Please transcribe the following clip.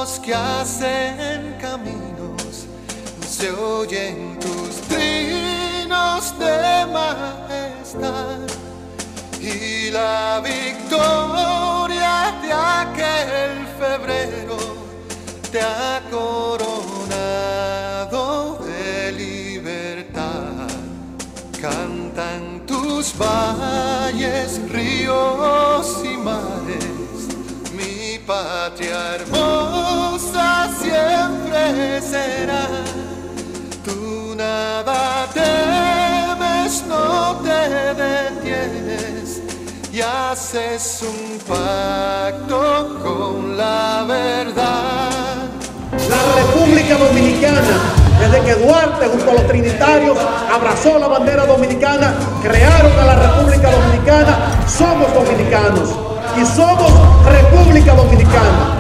los que hacen caminos, se oyen tus trinos de majestad, y la victoria de aquel febrero te ha coronado de libertad. Cantan tus valles, ríos y mares, mi patria hermosa siempre será. Tú nada temes, no te detienes, y haces un pacto con la verdad. La República Dominicana, desde que Duarte junto a los trinitarios abrazó la bandera dominicana, crearon a la República Dominicana, somos dominicanos y somos República Dominicana.